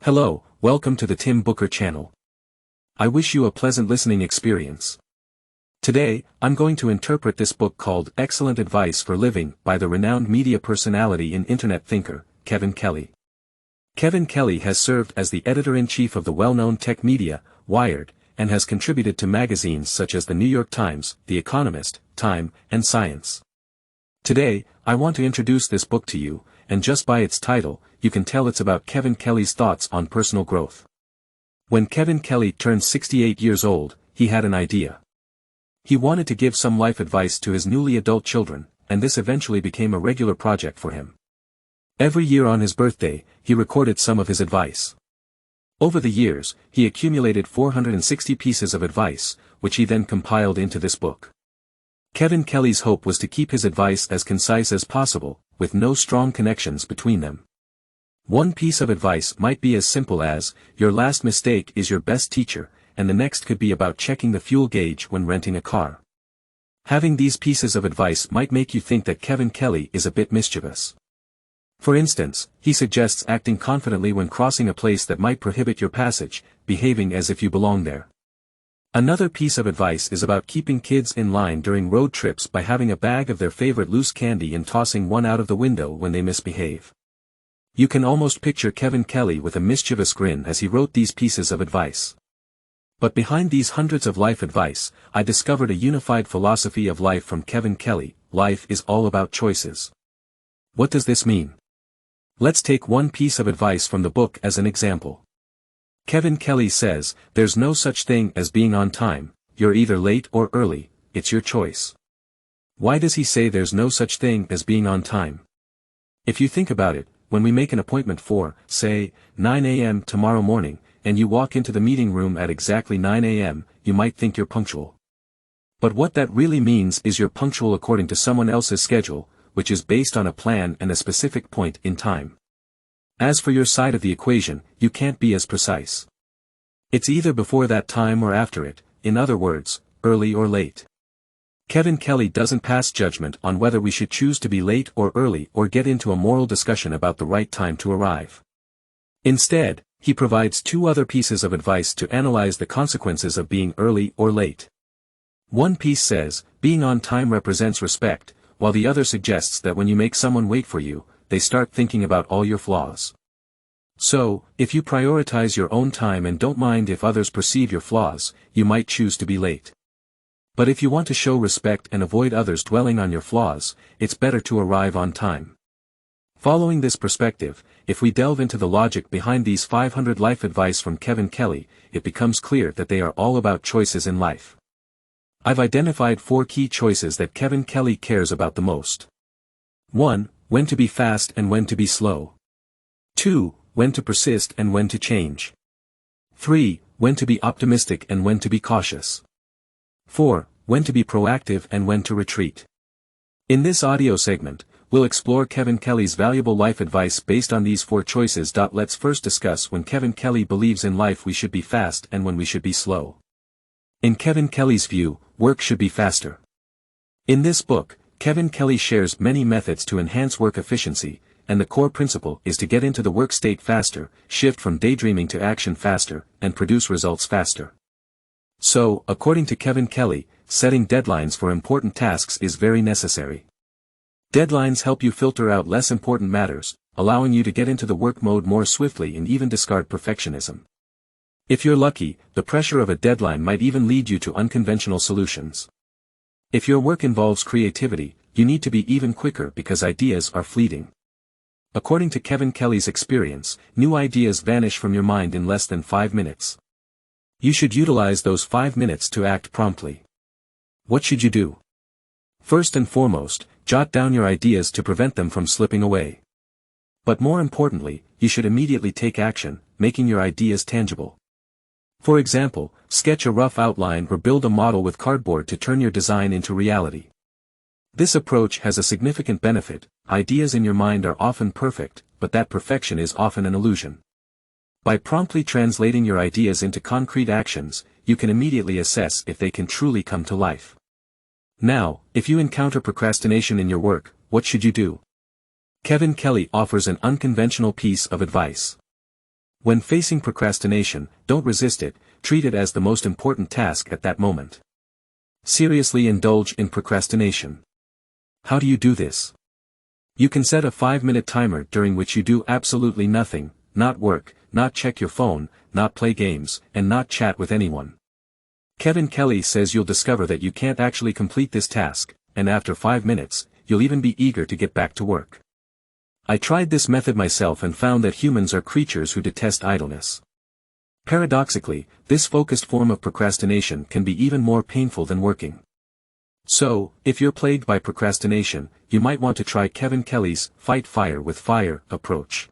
Hello, welcome to the Tim Booker channel. I wish you a pleasant listening experience. Today, I'm going to interpret this book called Excellent Advice for Living by the renowned media personality and internet thinker, Kevin Kelly. Kevin Kelly has served as the editor-in-chief of the well-known tech media, Wired, and has contributed to magazines such as The New York Times, The Economist, Time, and Science. Today, I want to introduce this book to you, and just by its title, you can tell it's about Kevin Kelly's thoughts on personal growth. When Kevin Kelly turned 68 years old, he had an idea. He wanted to give some life advice to his newly adult children, and this eventually became a regular project for him. Every year on his birthday, he recorded some of his advice. Over the years, he accumulated 460 pieces of advice, which he then compiled into this book. Kevin Kelly's hope was to keep his advice as concise as possible, with no strong connections between them. One piece of advice might be as simple as, your last mistake is your best teacher, and the next could be about checking the fuel gauge when renting a car. Having these pieces of advice might make you think that Kevin Kelly is a bit mischievous. For instance, he suggests acting confidently when crossing a place that might prohibit your passage, behaving as if you belong there. Another piece of advice is about keeping kids in line during road trips by having a bag of their favorite loose candy and tossing one out of the window when they misbehave. You can almost picture Kevin Kelly with a mischievous grin as he wrote these pieces of advice. But behind these hundreds of life advice, I discovered a unified philosophy of life from Kevin Kelly: life is all about choices. What does this mean? Let's take one piece of advice from the book as an example. Kevin Kelly says, there's no such thing as being on time, you're either late or early, it's your choice. Why does he say there's no such thing as being on time? If you think about it, when we make an appointment for, say, 9 a.m. tomorrow morning, and you walk into the meeting room at exactly 9 a.m., you might think you're punctual. But what that really means is you're punctual according to someone else's schedule, which is based on a plan and a specific point in time. As for your side of the equation, you can't be as precise. It's either before that time or after it, in other words, early or late. Kevin Kelly doesn't pass judgment on whether we should choose to be late or early or get into a moral discussion about the right time to arrive. Instead, he provides two other pieces of advice to analyze the consequences of being early or late. One piece says, being on time represents respect, while the other suggests that when you make someone wait for you, they start thinking about all your flaws. So, if you prioritize your own time and don't mind if others perceive your flaws, you might choose to be late. But if you want to show respect and avoid others dwelling on your flaws, it's better to arrive on time. Following this perspective, if we delve into the logic behind these 500 life advice from Kevin Kelly, it becomes clear that they are all about choices in life. I've identified 4 key choices that Kevin Kelly cares about the most. 1. When to be fast and when to be slow. 2. When to persist and when to change. 3. When to be optimistic and when to be cautious. 4. When to be proactive and when to retreat. In this audio segment, we'll explore Kevin Kelly's valuable life advice based on these 4 choices. Let's first discuss when Kevin Kelly believes in life we should be fast and when we should be slow. In Kevin Kelly's view, work should be faster. In this book, Kevin Kelly shares many methods to enhance work efficiency, and the core principle is to get into the work state faster, shift from daydreaming to action faster, and produce results faster. So, according to Kevin Kelly, setting deadlines for important tasks is very necessary. Deadlines help you filter out less important matters, allowing you to get into the work mode more swiftly and even discard perfectionism. If you're lucky, the pressure of a deadline might even lead you to unconventional solutions. If your work involves creativity, you need to be even quicker because ideas are fleeting. According to Kevin Kelly's experience, new ideas vanish from your mind in less than 5 minutes. You should utilize those 5 minutes to act promptly. What should you do? First and foremost, jot down your ideas to prevent them from slipping away. But more importantly, you should immediately take action, making your ideas tangible. For example, sketch a rough outline or build a model with cardboard to turn your design into reality. This approach has a significant benefit. Ideas in your mind are often perfect, but that perfection is often an illusion. By promptly translating your ideas into concrete actions, you can immediately assess if they can truly come to life. Now, if you encounter procrastination in your work, what should you do? Kevin Kelly offers an unconventional piece of advice. When facing procrastination, don't resist it, treat it as the most important task at that moment. Seriously indulge in procrastination. How do you do this? You can set a 5-minute timer during which you do absolutely nothing, not work, not check your phone, not play games, and not chat with anyone. Kevin Kelly says you'll discover that you can't actually complete this task, and after 5 minutes, you'll even be eager to get back to work. I tried this method myself and found that humans are creatures who detest idleness. Paradoxically, this focused form of procrastination can be even more painful than working. So, if you're plagued by procrastination, you might want to try Kevin Kelly's "fight fire with fire" approach.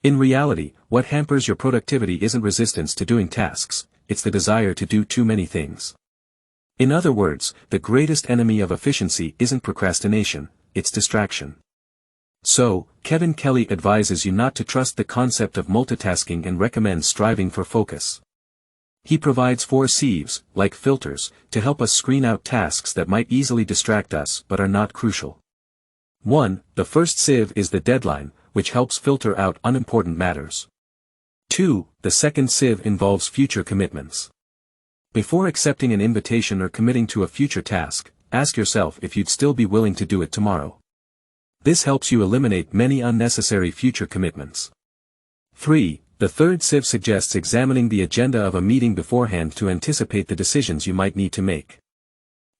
In reality, what hampers your productivity isn't resistance to doing tasks, it's the desire to do too many things. In other words, the greatest enemy of efficiency isn't procrastination, it's distraction. So, Kevin Kelly advises you not to trust the concept of multitasking and recommends striving for focus. He provides 4 sieves, like filters, to help us screen out tasks that might easily distract us but are not crucial. 1. The first sieve is the deadline, which helps filter out unimportant matters. 2. The second sieve involves future commitments. Before accepting an invitation or committing to a future task, ask yourself if you'd still be willing to do it tomorrow. This helps you eliminate many unnecessary future commitments. 3. The third sieve suggests examining the agenda of a meeting beforehand to anticipate the decisions you might need to make.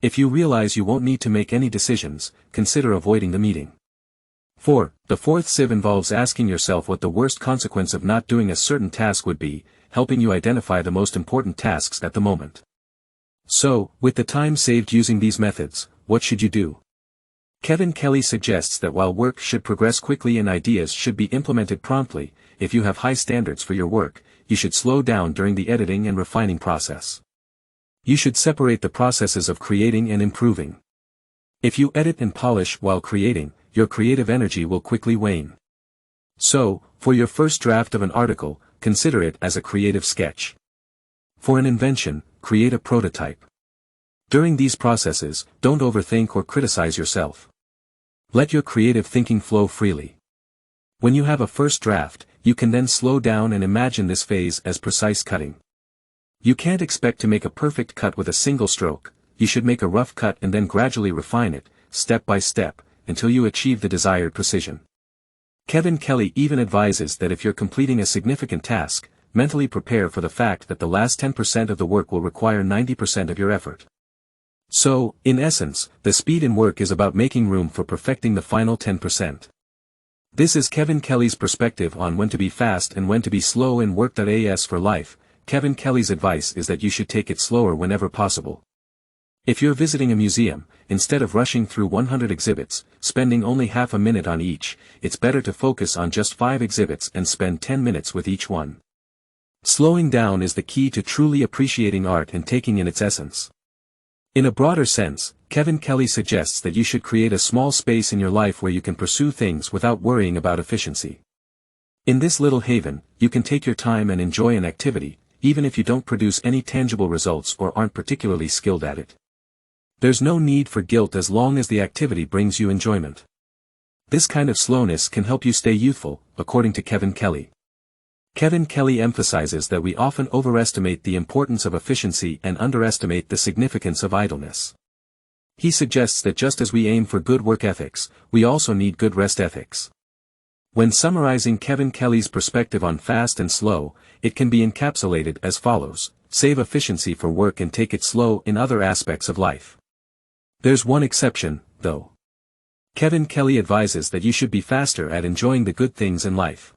If you realize you won't need to make any decisions, consider avoiding the meeting. 4. The fourth sieve involves asking yourself what the worst consequence of not doing a certain task would be, helping you identify the most important tasks at the moment. So, with the time saved using these methods, what should you do? Kevin Kelly suggests that while work should progress quickly and ideas should be implemented promptly, if you have high standards for your work, you should slow down during the editing and refining process. You should separate the processes of creating and improving. If you edit and polish while creating, your creative energy will quickly wane. So, for your first draft of an article, consider it as a creative sketch. For an invention, create a prototype. During these processes, don't overthink or criticize yourself. Let your creative thinking flow freely. When you have a first draft, you can then slow down and imagine this phase as precise cutting. You can't expect to make a perfect cut with a single stroke, you should make a rough cut and then gradually refine it, step by step, until you achieve the desired precision. Kevin Kelly even advises that if you're completing a significant task, mentally prepare for the fact that the last 10% of the work will require 90% of your effort. So, in essence, the speed in work is about making room for perfecting the final 10%. This is Kevin Kelly's perspective on when to be fast and when to be slow in work. As for life, Kevin Kelly's advice is that you should take it slower whenever possible. If you're visiting a museum, instead of rushing through 100 exhibits, spending only half a minute on each, it's better to focus on just 5 exhibits and spend 10 minutes with each one. Slowing down is the key to truly appreciating art and taking in its essence. In a broader sense, Kevin Kelly suggests that you should create a small space in your life where you can pursue things without worrying about efficiency. In this little haven, you can take your time and enjoy an activity, even if you don't produce any tangible results or aren't particularly skilled at it. There's no need for guilt as long as the activity brings you enjoyment. This kind of slowness can help you stay youthful, according to Kevin Kelly. Kevin Kelly emphasizes that we often overestimate the importance of efficiency and underestimate the significance of idleness. He suggests that just as we aim for good work ethics, we also need good rest ethics. When summarizing Kevin Kelly's perspective on fast and slow, it can be encapsulated as follows: save efficiency for work and take it slow in other aspects of life. There's one exception, though. Kevin Kelly advises that you should be faster at enjoying the good things in life.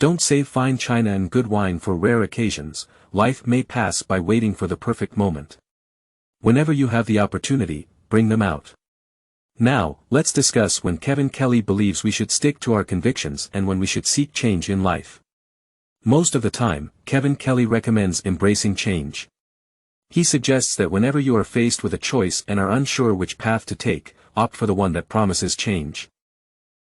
Don't save fine china and good wine for rare occasions, life may pass by waiting for the perfect moment. Whenever you have the opportunity, bring them out. Now, let's discuss when Kevin Kelly believes we should stick to our convictions and when we should seek change in life. Most of the time, Kevin Kelly recommends embracing change. He suggests that whenever you are faced with a choice and are unsure which path to take, opt for the one that promises change.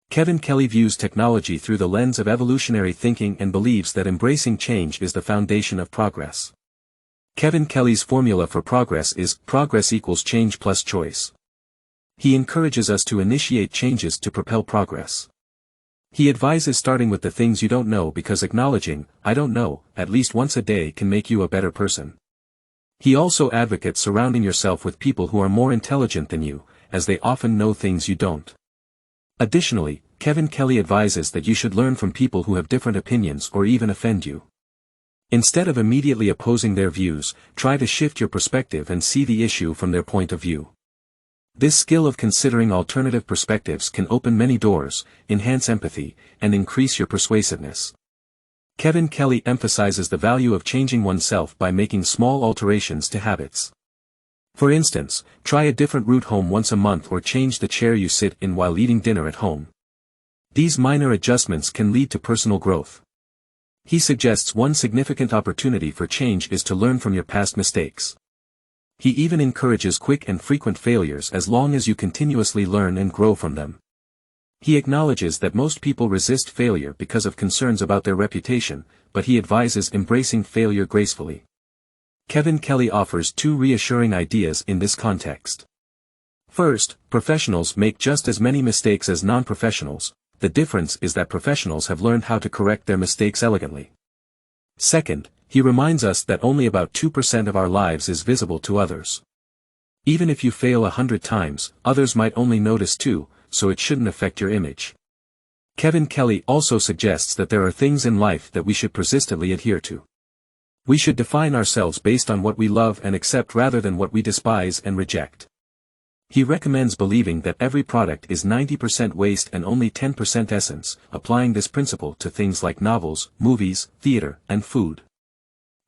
Kevin Kelly views technology through the lens of evolutionary thinking and believes that embracing change is the foundation of progress. Kevin Kelly's formula for progress is progress equals change plus choice. He encourages us to initiate changes to propel progress. He advises starting with the things you don't know because acknowledging, "I don't know," at least once a day can make you a better person. He also advocates surrounding yourself with people who are more intelligent than you, as they often know things you don't. Additionally, Kevin Kelly advises that you should learn from people who have different opinions or even offend you. Instead of immediately opposing their views, try to shift your perspective and see the issue from their point of view. This skill of considering alternative perspectives can open many doors, enhance empathy, and increase your persuasiveness. Kevin Kelly emphasizes the value of changing oneself by making small alterations to habits. For instance, try a different route home once a month or change the chair you sit in while eating dinner at home. These minor adjustments can lead to personal growth. He suggests one significant opportunity for change is to learn from your past mistakes. He even encourages quick and frequent failures as long as you continuously learn and grow from them. He acknowledges that most people resist failure because of concerns about their reputation, but he advises embracing failure gracefully. Kevin Kelly offers two reassuring ideas in this context. First, professionals make just as many mistakes as non-professionals. The difference is that professionals have learned how to correct their mistakes elegantly. Second, he reminds us that only about 2% of our lives is visible to others. Even if you fail 100 times, others might only notice 2, so it shouldn't affect your image. Kevin Kelly also suggests that there are things in life that we should persistently adhere to. We should define ourselves based on what we love and accept rather than what we despise and reject. He recommends believing that every product is 90% waste and only 10% essence, applying this principle to things like novels, movies, theater, and food.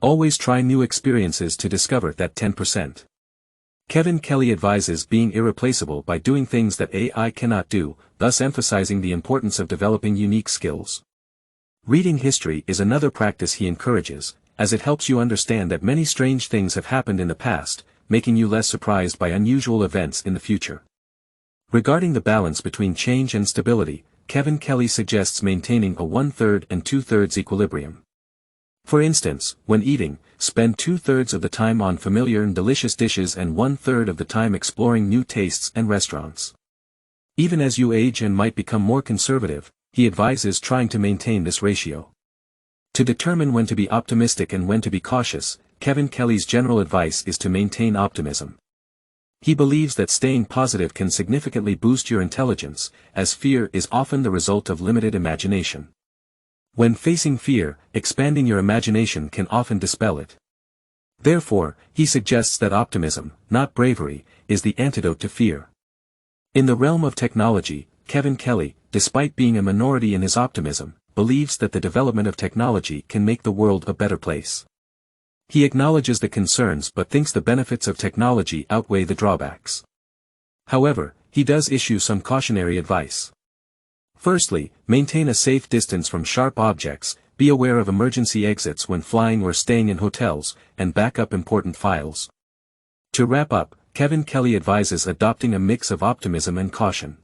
Always try new experiences to discover that 10%. Kevin Kelly advises being irreplaceable by doing things that AI cannot do, thus emphasizing the importance of developing unique skills. Reading history is another practice he encourages, as it helps you understand that many strange things have happened in the past, making you less surprised by unusual events in the future. Regarding the balance between change and stability, Kevin Kelly suggests maintaining a 1/3 and 2/3 equilibrium. For instance, when eating, spend 2/3 of the time on familiar and delicious dishes and 1/3 of the time exploring new tastes and restaurants. Even as you age and might become more conservative, he advises trying to maintain this ratio. To determine when to be optimistic and when to be cautious, Kevin Kelly's general advice is to maintain optimism. He believes that staying positive can significantly boost your intelligence, as fear is often the result of limited imagination. When facing fear, expanding your imagination can often dispel it. Therefore, he suggests that optimism, not bravery, is the antidote to fear. In the realm of technology, Kevin Kelly, despite being a minority in his optimism, believes that the development of technology can make the world a better place. He acknowledges the concerns but thinks the benefits of technology outweigh the drawbacks. However, he does issue some cautionary advice. Firstly, maintain a safe distance from sharp objects, be aware of emergency exits when flying or staying in hotels, and back up important files. To wrap up, Kevin Kelly advises adopting a mix of optimism and caution.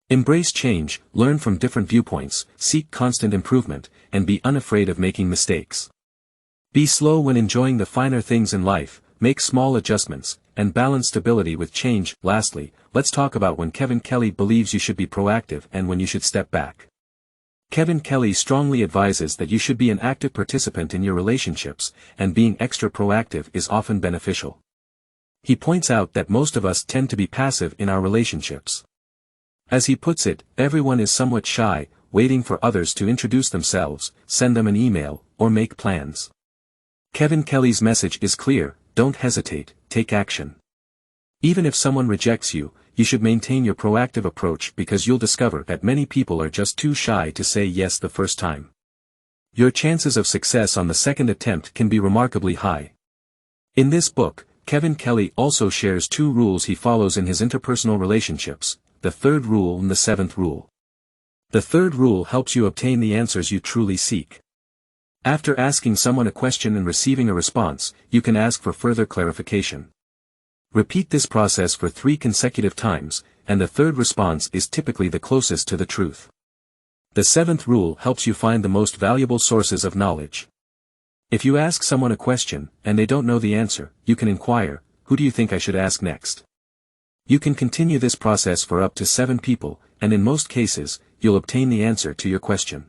Embrace change, learn from different viewpoints, seek constant improvement, and be unafraid of making mistakes. Be slow when enjoying the finer things in life, make small adjustments, and balance stability with change. Lastly, let's talk about when Kevin Kelly believes you should be proactive and when you should step back. Kevin Kelly strongly advises that you should be an active participant in your relationships, and being extra proactive is often beneficial. He points out that most of us tend to be passive in our relationships. As he puts it, everyone is somewhat shy, waiting for others to introduce themselves, send them an email, or make plans. Kevin Kelly's message is clear: don't hesitate, take action. Even if someone rejects you, you should maintain your proactive approach because you'll discover that many people are just too shy to say yes the first time. Your chances of success on the second attempt can be remarkably high. In this book, Kevin Kelly also shares 2 rules he follows in his interpersonal relationships: the 3rd rule and the 7th rule. The 3rd rule helps you obtain the answers you truly seek. After asking someone a question and receiving a response, you can ask for further clarification. Repeat this process for 3 consecutive times, and the 3rd response is typically the closest to the truth. The 7th rule helps you find the most valuable sources of knowledge. If you ask someone a question, and they don't know the answer, you can inquire, "Who do you think I should ask next?" You can continue this process for up to 7 people, and in most cases, you'll obtain the answer to your question.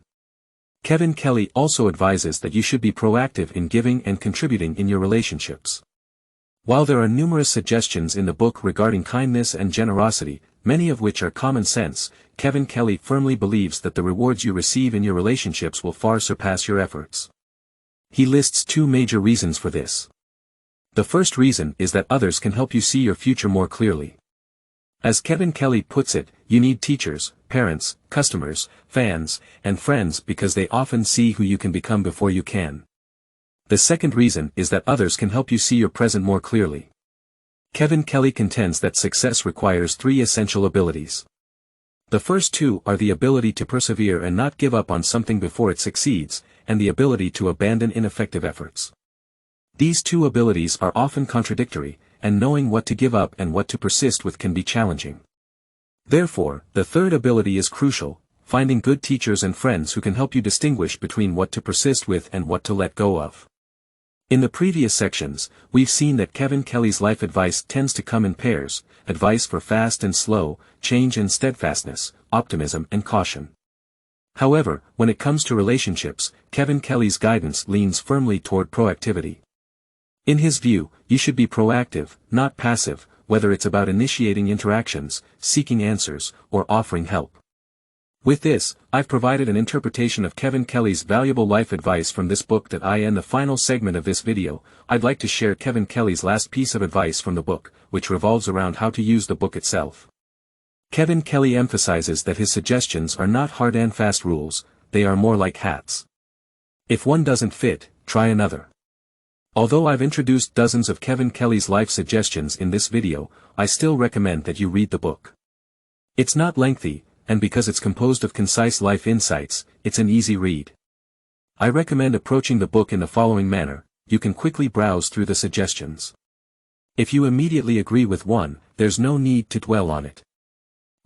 Kevin Kelly also advises that you should be proactive in giving and contributing in your relationships. While there are numerous suggestions in the book regarding kindness and generosity, many of which are common sense, Kevin Kelly firmly believes that the rewards you receive in your relationships will far surpass your efforts. He lists 2 major reasons for this. The first reason is that others can help you see your future more clearly. As Kevin Kelly puts it, you need teachers, parents, customers, fans, and friends because they often see who you can become before you can. The second reason is that others can help you see your present more clearly. Kevin Kelly contends that success requires 3 essential abilities. The first 2 are the ability to persevere and not give up on something before it succeeds, and the ability to abandon ineffective efforts. These 2 abilities are often contradictory, and knowing what to give up and what to persist with can be challenging. Therefore, the third ability is crucial, finding good teachers and friends who can help you distinguish between what to persist with and what to let go of. In the previous sections, we've seen that Kevin Kelly's life advice tends to come in pairs: advice for fast and slow, change and steadfastness, optimism and caution. However, when it comes to relationships, Kevin Kelly's guidance leans firmly toward proactivity. In his view, you should be proactive, not passive, whether it's about initiating interactions, seeking answers, or offering help. With this, I've provided an interpretation of Kevin Kelly's valuable life advice from this book that I end the final segment of this video. I'd like to share Kevin Kelly's last piece of advice from the book, which revolves around how to use the book itself. Kevin Kelly emphasizes that his suggestions are not hard and fast rules, they are more like hats. If one doesn't fit, try another. Although I've introduced dozens of Kevin Kelly's life suggestions in this video, I still recommend that you read the book. It's not lengthy, and because it's composed of concise life insights, it's an easy read. I recommend approaching the book in the following manner: you can quickly browse through the suggestions. If you immediately agree with one, there's no need to dwell on it.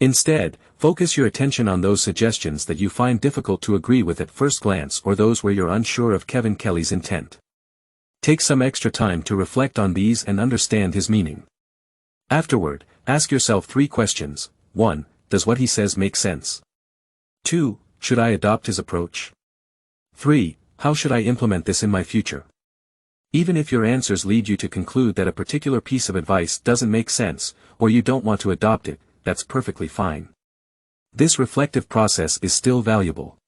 Instead, focus your attention on those suggestions that you find difficult to agree with at first glance or those where you're unsure of Kevin Kelly's intent. Take some extra time to reflect on these and understand his meaning. Afterward, ask yourself 3 questions. 1. Does what he says make sense? 2. Should I adopt his approach? 3. How should I implement this in my future? Even if your answers lead you to conclude that a particular piece of advice doesn't make sense, or you don't want to adopt it, that's perfectly fine. This reflective process is still valuable.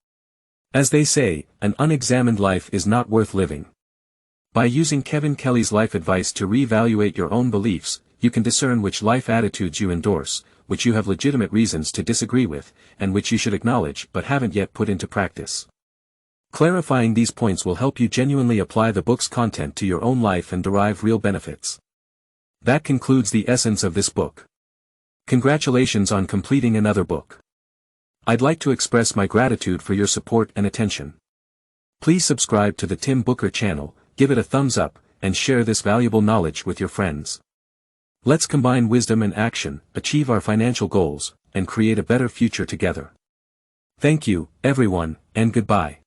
As they say, an unexamined life is not worth living. By using Kevin Kelly's life advice to reevaluate your own beliefs, you can discern which life attitudes you endorse, which you have legitimate reasons to disagree with, and which you should acknowledge but haven't yet put into practice. Clarifying these points will help you genuinely apply the book's content to your own life and derive real benefits. That concludes the essence of this book. Congratulations on completing another book. I'd like to express my gratitude for your support and attention. Please subscribe to the Tim Booker channel, give it a thumbs up, and share this valuable knowledge with your friends. Let's combine wisdom and action, achieve our financial goals, and create a better future together. Thank you, everyone, and goodbye.